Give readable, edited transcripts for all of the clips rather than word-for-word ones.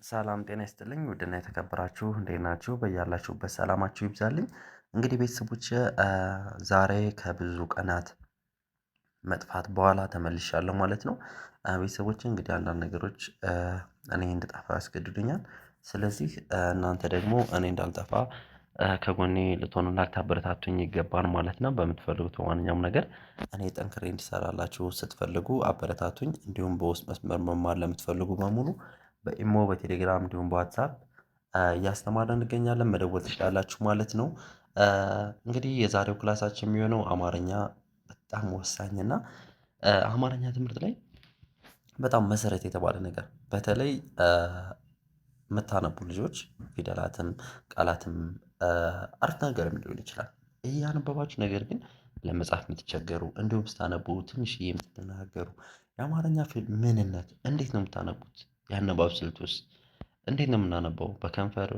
ሰላም ጤና ይስጥልኝ ውድና የተከበራችሁ እንዴት ናችሁ? በያላችሁበት ሰላማችሁ ይብዛልኝ። እንግዲህ ቤተሰቦቼ ዛሬ ከብዙ ቀናት መጥፋት በኋላ ተመልሻለሁ ማለት ነው። ቤተሰቦቼ እንግዲህ አንዳንድ ነገሮች እኔ እንድጠፋ ያስገድዱኛል። ስለዚህ እናንተ ደግሞ እኔ እንዳልጠፋ ከጎኔ ልትሆኑና ልታበረታቱኝ ይገባል ማለት ነው። በምትፈልጉት በማንኛውም ነገር እኔ ጠንክሬ እንድሰራላችሁ ስትፈልጉ አበረታቱኝ። እንዲሁም በውስጥ መስመር መማር ለምትፈልጉ በሙሉ በኢሞ በቴሌግራም እንዲሁም በዋትሳፕ እያስተማርን እንገኛለን። መደወል ትችላላችሁ ማለት ነው። እንግዲህ የዛሬው ክላሳችን የሚሆነው አማርኛ በጣም ወሳኝ እና አማርኛ ትምህርት ላይ በጣም መሰረት የተባለ ነገር በተለይ የምታነቡ ልጆች ፊደላትም ቃላትም አረፍተ ነገርም ሊሆን ይችላል እያነበባችሁ ነገር ግን ለመጻፍ የምትቸገሩ እንዲሁም ስታነቡ ትንሽዬ የምትናገሩ የአማርኛ ፊልም ምንነት እንዴት ነው የምታነቡት? የአነባብ ስልቱስ እንዴት ነው የምናነበው? በከንፈር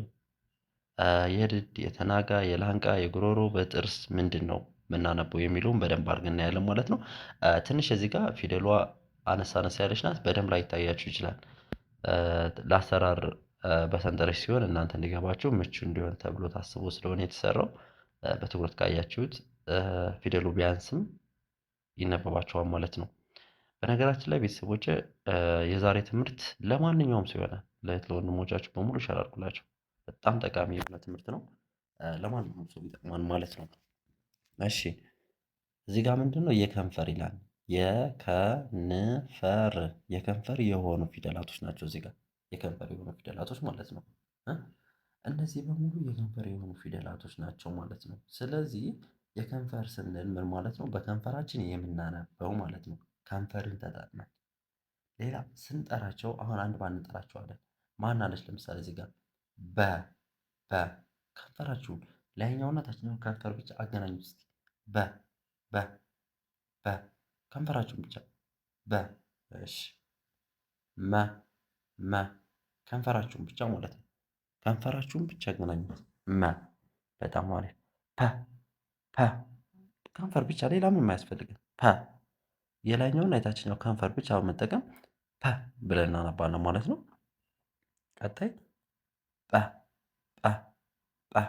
የድድ የተናጋ የላንቃ የጉሮሮ በጥርስ ምንድነው የምናነበው የሚለውን በደንብ አድርገን እናያለን ማለት ነው። ትንሽ እዚህ ጋር ፊደሏ አነስ አነስ ያለች ናት በደንብ ላይታያችሁ ይችላል። ለአሰራር በሰንጠረዥ ሲሆን እናንተ እንዲገባችሁ ምቹ እንዲሆን ተብሎ ታስቦ ስለሆነ የተሰራው በትኩረት ካያችሁት ፊደሉ ቢያንስም ይነበባችኋል ማለት ነው። በነገራችን ላይ ቤተሰቦቼ የዛሬ ትምህርት ለማንኛውም ሰው ይሆናል ለእህት ለወንድሞቻችሁ በሙሉ ሼር አድርጉላቸው። በጣም ጠቃሚ የሆነ ትምህርት ነው። ለማንኛውም ሰው ይጠቅማል ማለት ነው። እሺ እዚህ ጋር ምንድነው የከንፈር ይላል። የከንፈር የከንፈር የሆኑ ፊደላቶች ናቸው እዚህ ጋር የከንፈር የሆኑ ፊደላቶች ማለት ነው። እነዚህ በሙሉ የከንፈር የሆኑ ፊደላቶች ናቸው ማለት ነው። ስለዚህ የከንፈር ስንል ምን ማለት ነው? በከንፈራችን የምናነበው ማለት ነው። ከንፈርን ተጠቅመን ሌላ ስንጠራቸው አሁን አንድ ባንድ እንጠራቸዋለን። ማን አለች ለምሳሌ እዚህ ጋር በ በ ከንፈራችሁን ላይኛውና ታችኛውን ከንፈር ብቻ አገናኙት እስኪ በ በ በ ከንፈራችሁን ብቻ በ እሺ መ መ ከንፈራችሁን ብቻ ማለት ነው። ከንፈራችሁን ብቻ አገናኙት መ በጣም አሪፍ ፐ ፐ ከንፈር ብቻ ሌላ ምንም አያስፈልግም ፐ የላይኛውና የታችኛው ከንፈር ብቻ በመጠቀም ፐ ብለን እናነባለን ማለት ነው። ቀጣይ ጰ ጰ ጰ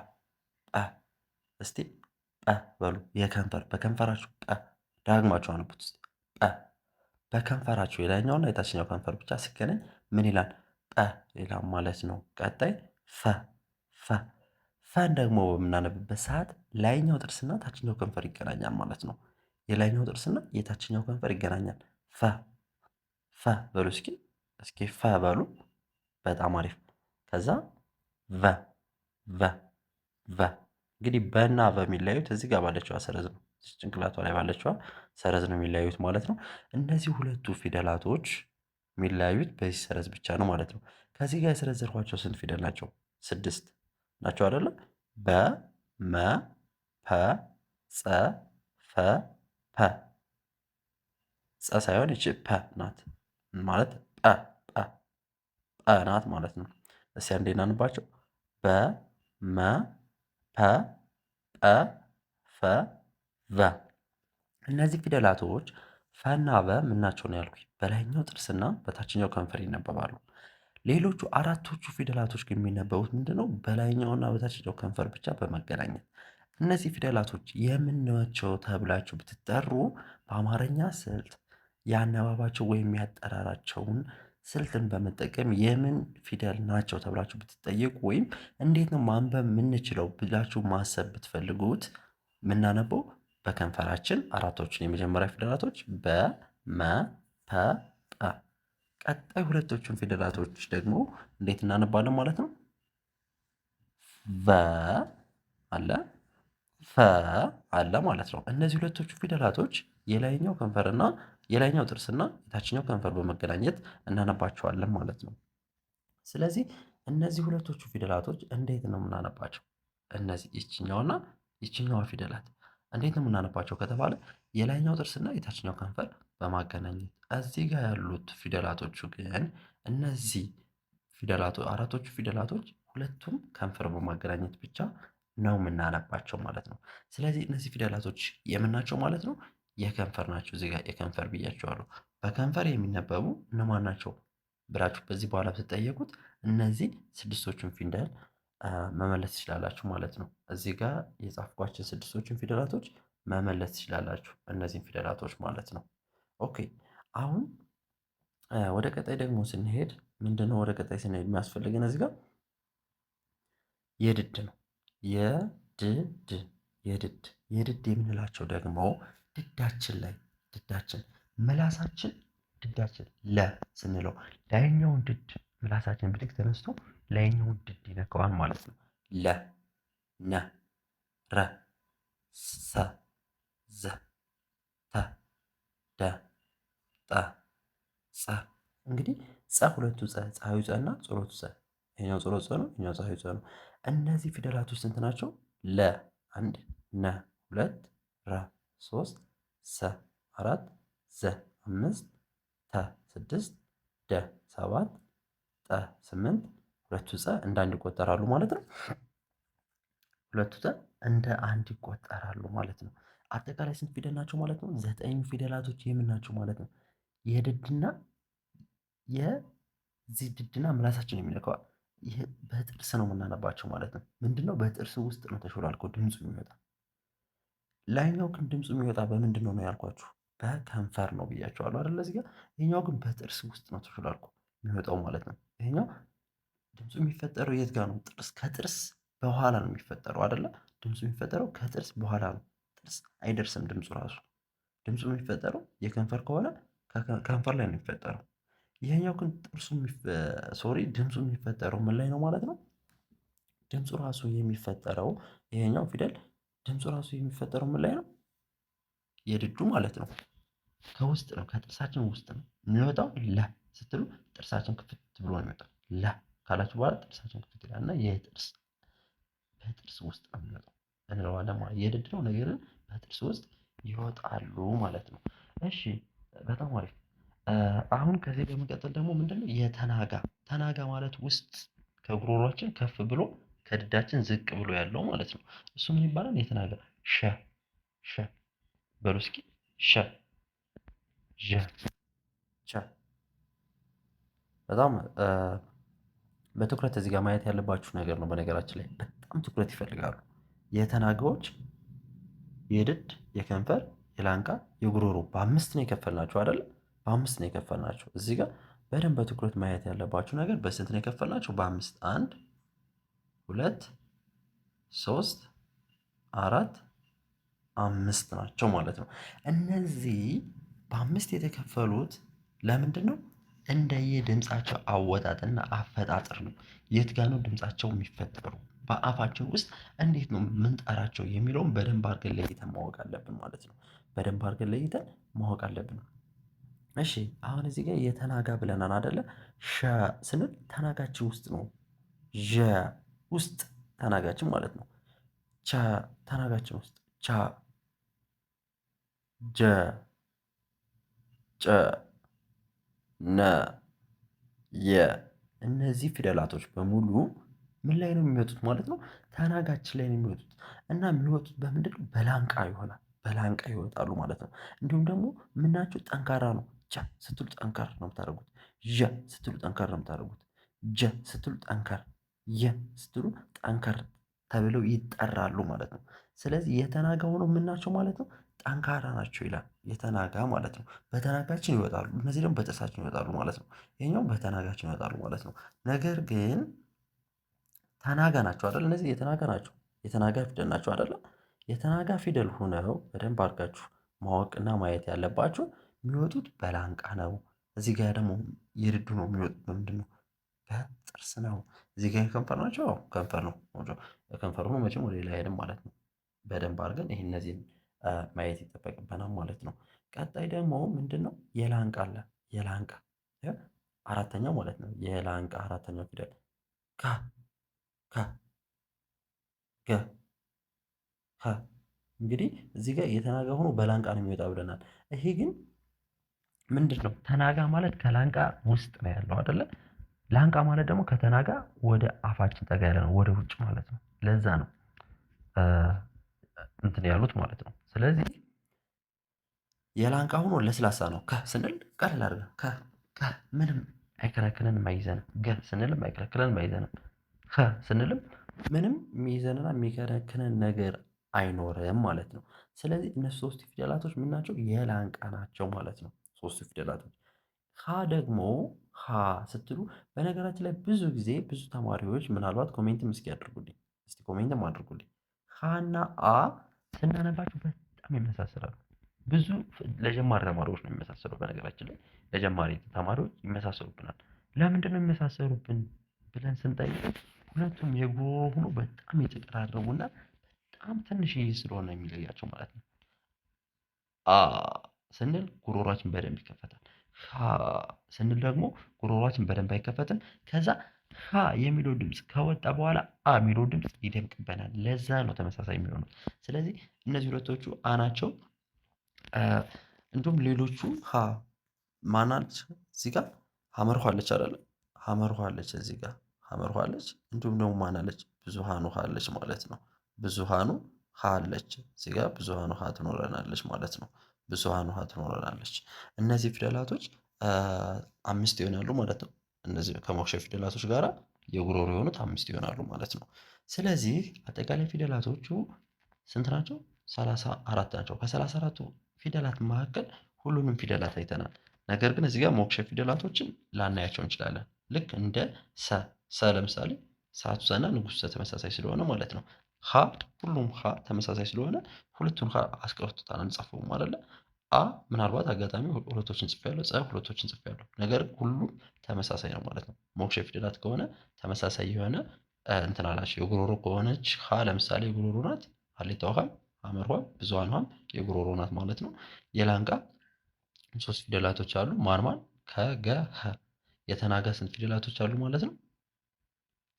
ጰ እስቲ ጰ በሉ የከንፈር በከንፈራችሁ ጰ ዳግማችሁ አነቡት እስቲ ጰ በከንፈራችሁ የላይኛውና የታችኛው ከንፈር ብቻ ሲገናኝ ምን ይላል? ጰ ይላል ማለት ነው። ቀጣይ ፈ ፈ ፈን ደግሞ በምናነብበት ሰዓት ላይኛው ጥርስና ታችኛው ከንፈር ይገናኛል ማለት ነው። የላይኛው ጥርስና የታችኛው ከንፈር ይገናኛል። ፈ ፈ በሉ እስኪ እስኪ ፈ በሉ በጣም አሪፍ። ከዛ ቨ ቨ ቨ እንግዲህ በና ቨ የሚለያዩት እዚህ ጋር ባለችዋ ሰረዝ ነው። ጭንቅላቷ ላይ ባለችዋ ሰረዝ ነው የሚለያዩት ማለት ነው። እነዚህ ሁለቱ ፊደላቶች የሚለያዩት በዚህ ሰረዝ ብቻ ነው ማለት ነው። ከዚህ ጋር የሰረዘርኳቸው ስንት ፊደል ናቸው? 6 ናቸው አይደለ? በ መ ፐ ጸ ፈ ፐ ጸ ሳይሆን ይቺ ፐ ናት ማለት ጰ ጰ ጰ ናት ማለት ነው። እስኪ አንዴ እናንባቸው በ መ ፐ ጰ ፈ ቨ እነዚህ ፊደላቶች ፈና በ ምናቸው ነው ያልኩኝ በላይኛው ጥርስና በታችኛው ከንፈር ይነበባሉ። ሌሎቹ አራቶቹ ፊደላቶች ግን የሚነበቡት ምንድነው? በላይኛውና በታችኛው ከንፈር ብቻ በመገናኘት እነዚህ ፊደላቶች የምናቸው ተብላችሁ ብትጠሩ በአማርኛ ስልት የአነባባቸው ወይም ያጠራራቸውን ስልትን በመጠቀም የምን ፊደል ናቸው ተብላችሁ ብትጠየቁ ወይም እንዴት ነው ማንበብ የምንችለው ብላችሁ ማሰብ ብትፈልጉት የምናነበው በከንፈራችን አራቶችን የመጀመሪያ ፊደላቶች በ መ ፐ ጰ ቀጣይ ሁለቶቹን ፊደላቶች ደግሞ እንዴት እናነባለን ማለት ነው? ቨ አለ ፈ አለ ማለት ነው። እነዚህ ሁለቶቹ ፊደላቶች የላይኛው ከንፈርና የላይኛው ጥርስና የታችኛው ከንፈር በመገናኘት እናነባቸዋለን ማለት ነው። ስለዚህ እነዚህ ሁለቶቹ ፊደላቶች እንዴት ነው የምናነባቸው? እነዚህ ይችኛውና ይችኛዋ ፊደላት እንዴት ነው የምናነባቸው ከተባለ የላይኛው ጥርስና የታችኛው ከንፈር በማገናኘት እዚህ ጋር ያሉት ፊደላቶቹ ግን እነዚህ አራቶቹ ፊደላቶች ሁለቱም ከንፈር በማገናኘት ብቻ ነው የምናነባቸው ማለት ነው። ስለዚህ እነዚህ ፊደላቶች የምን ናቸው ማለት ነው? የከንፈር ናቸው። እዚህ ጋር የከንፈር ብያቸዋለሁ። በከንፈር የሚነበቡ እነማን ናቸው? ብላችሁ በዚህ በኋላ ብትጠየቁት እነዚህ ስድስቶቹን ፊደል መመለስ ትችላላችሁ ማለት ነው። እዚህ ጋር የጻፍኳቸው ስድስቶቹን ፊደላቶች መመለስ ትችላላችሁ እነዚህን ፊደላቶች ማለት ነው። ኦኬ አሁን ወደ ቀጣይ ደግሞ ስንሄድ ምንድነው ወደ ቀጣይ ስንሄድ የሚያስፈልገን እዚህ ጋር የድድ ነው። የድድ የድድ የምንላቸው ደግሞ ድዳችን ላይ ድዳችን ምላሳችን ድዳችን ለ ስንለው ላይኛውን ድድ ምላሳችን ብድግ ተነስቶ ላይኛውን ድድ ይነካዋል ማለት ነው። ለ ነ ረ ሰ ዘ ተ ደ ጠ ጸ እንግዲህ ጸ ሁለቱ ጸ ፀሐዩ ጸ እና ጸሎቱ ጸ ይሄኛው ጸሎት ጸ ነው፣ ይሄኛው ፀሐዩ ጸ ነው። እነዚህ ፊደላቶች ስንት ናቸው? ለ አንድ፣ ነ ሁለት፣ ረ ሶስት፣ ሰ አራት፣ ዘ አምስት፣ ተ ስድስት፣ ደ ሰባት፣ ጠ ስምንት፣ ሁለቱ ጸ እንደ አንድ ይቆጠራሉ ማለት ነው። ሁለቱ ጸ እንደ አንድ ይቆጠራሉ ማለት ነው። አጠቃላይ ስንት ፊደል ናቸው ማለት ነው? ዘጠኝ ፊደላቶች የምን ናቸው ማለት ነው? የድድና የዚህ ድድና ምላሳችን የሚነካው ይህ በጥርስ ነው የምናነባቸው ማለት ነው። ምንድነው? በጥርስ ውስጥ ነው ተሾላልኮ ድምፁ የሚወጣ። ላይኛው ግን ድምፁ የሚወጣ በምንድን ነው ያልኳችሁ? በከንፈር ነው ብያቸዋለሁ አይደል? እዚህ ጋር ይሄኛው ግን በጥርስ ውስጥ ነው ተሾላልኮ የሚወጣው ማለት ነው። ይሄኛው ድምፁ የሚፈጠረው የት ጋር ነው? ጥርስ ከጥርስ በኋላ ነው የሚፈጠረው አይደለ? ድምፁ የሚፈጠረው ከጥርስ በኋላ ነው። ጥርስ አይደርስም ድምፁ ራሱ። ድምፁ የሚፈጠረው የከንፈር ከሆነ ከንፈር ላይ ነው የሚፈጠረው። ይሄኛው ግን ድምፁ የሚፈጠረው ምን ላይ ነው ማለት ነው? ድምፁ ራሱ የሚፈጠረው ይሄኛው ፊደል ድምፁ ራሱ የሚፈጠረው ምን ላይ ነው? የድዱ ማለት ነው። ከውስጥ ነው፣ ከጥርሳችን ውስጥ ነው የሚወጣው። ለ ስትሉ ጥርሳችን ክፍት ብሎ ነው የሚወጣው። ለ ካላችሁ በኋላ ጥርሳችን ክፍት ይላል እና በጥርስ ውስጥ ነው የሚወጣው እንለዋለን ማለት የድድ ነው፣ ነገር ግን በጥርስ ውስጥ ይወጣሉ ማለት ነው። እሺ በጣም አሪፍ። አሁን ከዚህ በመቀጠል ደግሞ ምንድነው ተናጋ ማለት ውስጥ ከጉሮሯችን ከፍ ብሎ ከድዳችን ዝቅ ብሎ ያለው ማለት ነው። እሱ ምን ይባላል? የተናጋ ሸ በሉ እስኪ ሸ ዠ ቸ። በጣም በትኩረት እዚህ ጋር ማየት ያለባችሁ ነገር ነው። በነገራችን ላይ በጣም ትኩረት ይፈልጋሉ የተናጋዎች የድድ፣ የከንፈር፣ የላንቃ፣ የጉሮሮ በአምስት ነው የከፈልናቸው አይደለ? በአምስት ነው የከፈልናቸው። እዚህ ጋር በደንብ በትኩረት ማየት ያለባችሁ ነገር በስንት ነው የከፈልናቸው? በአምስት። አንድ፣ ሁለት፣ ሶስት፣ አራት፣ አምስት ናቸው ማለት ነው። እነዚህ በአምስት የተከፈሉት ለምንድን ነው? እንደየ ድምፃቸው አወጣጥና አፈጣጠር ነው። የት ጋ ነው ድምፃቸው የሚፈጠሩ፣ በአፋችን ውስጥ እንዴት ነው ምንጠራቸው የሚለውን በደንብ አድርገን ለይተን ማወቅ አለብን ማለት ነው። በደንብ አድርገን ለይተን ማወቅ አለብን። እሺ አሁን እዚህ ጋር የተናጋ ብለናል አይደለ? ሸ ስንል ተናጋችን ውስጥ ነው። ዠ ውስጥ ተናጋችን ማለት ነው። ቸ ተናጋችን ውስጥ ቻ፣ ጀ፣ ጨ፣ ነ፣ የ እነዚህ ፊደላቶች በሙሉ ምን ላይ ነው የሚወጡት ማለት ነው? ተናጋችን ላይ ነው የሚወጡት። እና የሚወጡት በምንድን ነው? በላንቃ ይሆናል። በላንቃ ይወጣሉ ማለት ነው። እንዲሁም ደግሞ ምናቸው ጠንካራ ነው። ቻ ስትሉ ጠንካር ነው የምታደርጉት። ዠ ስትሉ ጠንካር ነው የምታደርጉት። ጀ ስትሉ ጠንካር፣ የ ስትሉ ጠንካር ተብለው ይጠራሉ ማለት ነው። ስለዚህ የተናጋ ሆኖ ምናቸው ማለት ነው? ጠንካራ ናቸው ይላል የተናጋ ማለት ነው። በተናጋችን ይወጣሉ። እነዚህ ደግሞ በጥርሳችን ይወጣሉ ማለት ነው። ይሄኛው በተናጋችን ይወጣሉ ማለት ነው። ነገር ግን ተናጋ ናቸው አይደል? እነዚህ የተናጋ ናቸው። የተናጋ ፊደል ናቸው አይደለ? የተናጋ ፊደል ሆነው በደንብ አድርጋችሁ ማወቅና ማየት ያለባችሁ የሚወጡት በላንቃ ነው። እዚህ ጋር ደግሞ የድዱ ነው የሚወጡት በምንድን ነው? በጥርስ ነው። እዚህ ጋር ከንፈር ናቸው። ከንፈር ነው። ከንፈር ሆኖ መቼም ወደ ሌላ አይሄድም ማለት ነው። በደንብ አድርገን ይሄ እነዚህን ማየት ይጠበቅብናል ማለት ነው። ቀጣይ ደግሞ ምንድን ነው? የላንቃ አለ። የላንቃ አራተኛው ማለት ነው። የላንቃ አራተኛው ፊደል ከ ከ ገ ሀ። እንግዲህ እዚህ ጋር የተናጋ ሆኖ በላንቃ ነው የሚወጣ ብለናል። ይሄ ግን ምንድን ነው? ተናጋ ማለት ከላንቃ ውስጥ ነው ያለው አይደለ? ላንቃ ማለት ደግሞ ከተናጋ ወደ አፋችን ጠጋ ያለ ነው፣ ወደ ውጭ ማለት ነው። ለዛ ነው እንትን ያሉት ማለት ነው። ስለዚህ የላንቃ ሆኖ ለስላሳ ነው። ከ ስንል ቀለል አድርገን ምንም አይከለክለንም አይዘንም። ገ ስንልም አይከለክለንም አይዘንም። ኸ ስንልም ምንም የሚይዘንና የሚከለክለን ነገር አይኖርም ማለት ነው። ስለዚህ እነሱ ሶስት ፊደላቶች ምን ናቸው? የላንቃ ናቸው ማለት ነው። ሶስቱ ፊደላቶች ሀ ደግሞ ሀ ስትሉ በነገራችን ላይ ብዙ ጊዜ ብዙ ተማሪዎች ምናልባት ኮሜንትም እስኪ አድርጉልኝ እስቲ ኮሜንትም አድርጉልኝ ሀና አ ስናነባቸው በጣም ይመሳሰላሉ። ብዙ ለጀማሪ ተማሪዎች ነው የሚመሳሰለው። በነገራችን ላይ ለጀማሪ ተማሪዎች ይመሳሰሉብናል። ለምንድን ነው የሚመሳሰሉብን ብለን ስንጠይቅ ሁለቱም የጉሮሮ ሆኖ በጣም የተቀራረቡና በጣም ትንሽዬ ስለሆነ የሚለያቸው ማለት ነው። አ ስንል ጉሮሯችን በደንብ ይከፈታል። ሀ ስንል ደግሞ ጉሮሯችን በደንብ አይከፈትም። ከዛ ሀ የሚለው ድምፅ ከወጣ በኋላ አ የሚለው ድምፅ ይደምቅበናል። ለዛ ነው ተመሳሳይ የሚሆኑት። ስለዚህ እነዚህ ሁለቶቹ አ ናቸው። እንዲሁም ሌሎቹ ሀ ማናለች እዚህ ጋር ሀመርኋ አለች አይደለ? ሀመርኋ አለች እዚህ ጋር ሀመርኋ አለች። እንዲሁም ደግሞ ማናለች ብዙሃኑ ሀ አለች ማለት ነው። ብዙሃኑ ሀ አለች እዚህ ጋር ብዙሃኑ ሀ ትኖረናለች ማለት ነው። ብዙሃኑ ሀ ትኖረናለች። እነዚህ ፊደላቶች አምስት ይሆናሉ ማለት ነው። እነዚህ ከሞክሸ ፊደላቶች ጋራ የጉሮሮ የሆኑት አምስት ይሆናሉ ማለት ነው። ስለዚህ አጠቃላይ ፊደላቶቹ ስንት ናቸው? 34 ናቸው። ከ34ቱ ፊደላት መካከል ሁሉንም ፊደላት አይተናል። ነገር ግን እዚህ ጋር ሞክሸ ፊደላቶችን ላናያቸው እንችላለን። ልክ እንደ ሰ ለምሳሌ ሰዓቱ ሰና ንጉሥ ሰ ተመሳሳይ ስለሆነ ማለት ነው። ሀ ሁሉም ሀ ተመሳሳይ ስለሆነ ሁለቱን ሀ አስቀርቶታል አንጽፈውም አይደለ? አ ምናልባት አጋጣሚ ሁለቶችን ጽፌያለሁ፣ ጸ ሁለቶችን ጽፌያለሁ። ነገር ሁሉም ተመሳሳይ ነው ማለት ነው። ሞክሸ ፊደላት ከሆነ ተመሳሳይ የሆነ እንትን አላቸው። የጉሮሮ ከሆነች ሀ ለምሳሌ የጉሮሮ ናት። ሀሌታ ውሃም ሀመርኋም ብዙሃን የጉሮሮ ናት ማለት ነው። የላንቃ ሶስት ፊደላቶች አሉ። ማን ማን? ከገ ሀ። የተናጋ ስንት ፊደላቶች አሉ ማለት ነው?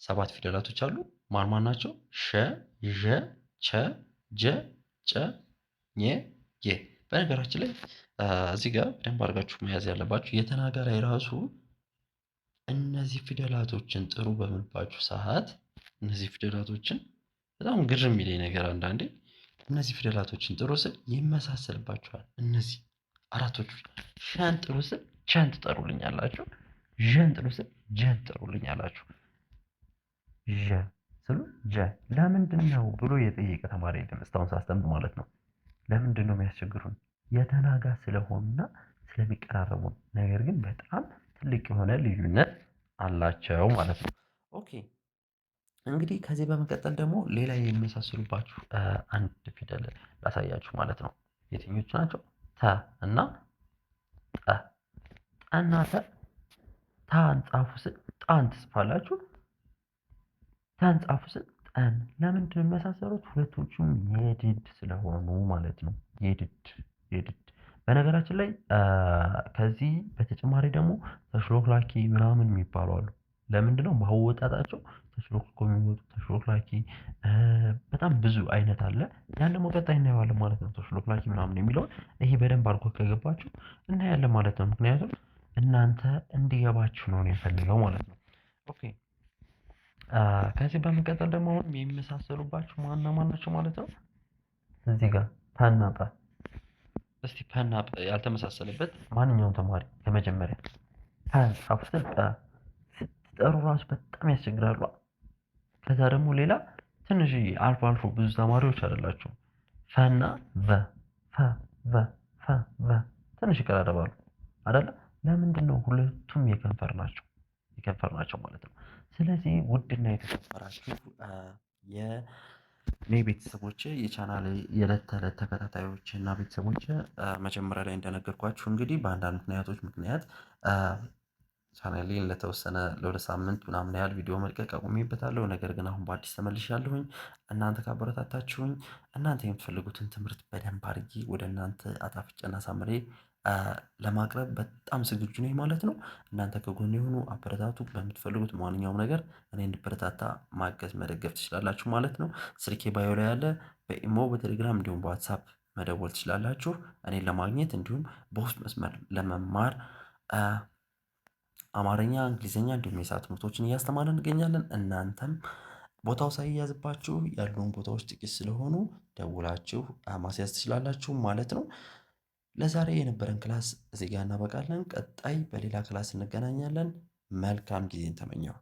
7 ፊደላቶች አሉ። ማን ማን ናቸው? ሸ፣ ዠ፣ ቸ፣ ጀ፣ ጨ፣ ኘ፣ የ። በነገራችን ላይ እዚህ ጋር በደንብ አድርጋችሁ መያዝ ያለባችሁ የተናጋ ላይ ራሱ እነዚህ ፊደላቶችን ጥሩ በምልባችሁ ሰዓት እነዚህ ፊደላቶችን በጣም ግርም የሚለኝ ነገር አንዳንዴ እነዚህ ፊደላቶችን ጥሩ ስል ይመሳሰልባችኋል። እነዚህ አራቶቹ ሸን ጥሩ ስል ቸን ትጠሩልኛላችሁ። ዠን ጥሩ ስል ጀን ትጠሩልኛላችሁ። ዠ ስሉ ጀ ለምንድን ነው ብሎ የጠየቀ ተማሪ የለም እስካሁን ሳስተምር ማለት ነው። ለምንድን ነው የሚያስቸግሩን? የተናጋ ስለሆኑና ስለሚቀራረቡ ነው። ነገር ግን በጣም ትልቅ የሆነ ልዩነት አላቸው ማለት ነው። ኦኬ እንግዲህ ከዚህ በመቀጠል ደግሞ ሌላ የሚመሳሰሉባችሁ አንድ ፊደል ላሳያችሁ ማለት ነው። የትኞቹ ናቸው? ተ እና ጠ። ጠና ተ ታን ጻፉ ስል ጣን ትጽፋላችሁ። ተን ጻፉ ስል ጠን። ለምንድን ነው የሚመሳሰሉት? ሁለቶቹም የድድ ስለሆኑ ማለት ነው። የድድ በነገራችን ላይ ከዚህ በተጨማሪ ደግሞ ተሽሎክላኪ ምናምን የሚባሉ አሉ። ለምንድን ነው ማወጣጣቸው? ተሽሎክልኮ የሚወጡ ተሽሎክላኪ በጣም ብዙ አይነት አለ። ያን ደግሞ ቀጣይ እናየዋለን ማለት ነው። ተሽሎክላኪ ምናምን የሚለውን ይሄ በደንብ አድርጎ ከገባችሁ እናያለን ማለት ነው። ምክንያቱም እናንተ እንዲገባችሁ ነው የምፈልገው ማለት ነው። ኦኬ ከዚህ በመቀጠል ደግሞ አሁንም የሚመሳሰሉባችሁ ማና ማን ናቸው ማለት ነው? እዚህ ጋር ፐና ጰ። እስቲ ፐና ጰ ያልተመሳሰለበት ማንኛውም ተማሪ የመጀመሪያ ፐ ጻፉ ስል ጰ ስትጠሩ ራሱ በጣም ያስቸግራሉ። ከዛ ደግሞ ሌላ ትንሽዬ አልፎ አልፎ ብዙ ተማሪዎች አይደላችሁም ፈና ቨ ፈ ቨ ፈ ቨ ትንሽ ይቀራረባሉ አይደለ? ለምንድን ነው? ሁለቱም የከንፈር ናቸው ማለት ነው። ስለዚህ ውድና የተከበራችሁ የኔ ቤተሰቦች የቻናሌ የዕለት ተዕለት ተከታታዮች እና ቤተሰቦች መጀመሪያ ላይ እንደነገርኳችሁ እንግዲህ በአንዳንድ ምክንያት ቻናሌን ለተወሰነ ለሁለት ሳምንት ምናምን ያህል ቪዲዮ መልቀቅ አቁሜበታለሁ። ነገር ግን አሁን በአዲስ ተመልሻለሁኝ። እናንተ ካበረታታችሁኝ እናንተ የምትፈልጉትን ትምህርት በደንብ አድርጌ ወደ እናንተ አጣፍጬና አሳምሬ ለማቅረብ በጣም ዝግጁ ነኝ ማለት ነው። እናንተ ከጎኔ የሆኑ አበረታቱ። በምትፈልጉት ማንኛውም ነገር እኔ እንድበረታታ ማገዝ መደገፍ ትችላላችሁ ማለት ነው። ስልኬ ባዮ ላይ ያለ በኢሞ በቴሌግራም እንዲሁም በዋትሳፕ መደወል ትችላላችሁ እኔን ለማግኘት እንዲሁም በውስጥ መስመር ለመማር አማርኛ እንግሊዘኛ እንዲሁም የሂሳብ ትምህርቶችን እያስተማርን እንገኛለን። እናንተም ቦታው ሳይያዝባችሁ ያሉን ቦታዎች ጥቂት ስለሆኑ ደውላችሁ ማስያዝ ትችላላችሁ ማለት ነው። ለዛሬ የነበረን ክላስ እዚህ ጋር እናበቃለን። ቀጣይ በሌላ ክላስ እንገናኛለን። መልካም ጊዜን ተመኘው።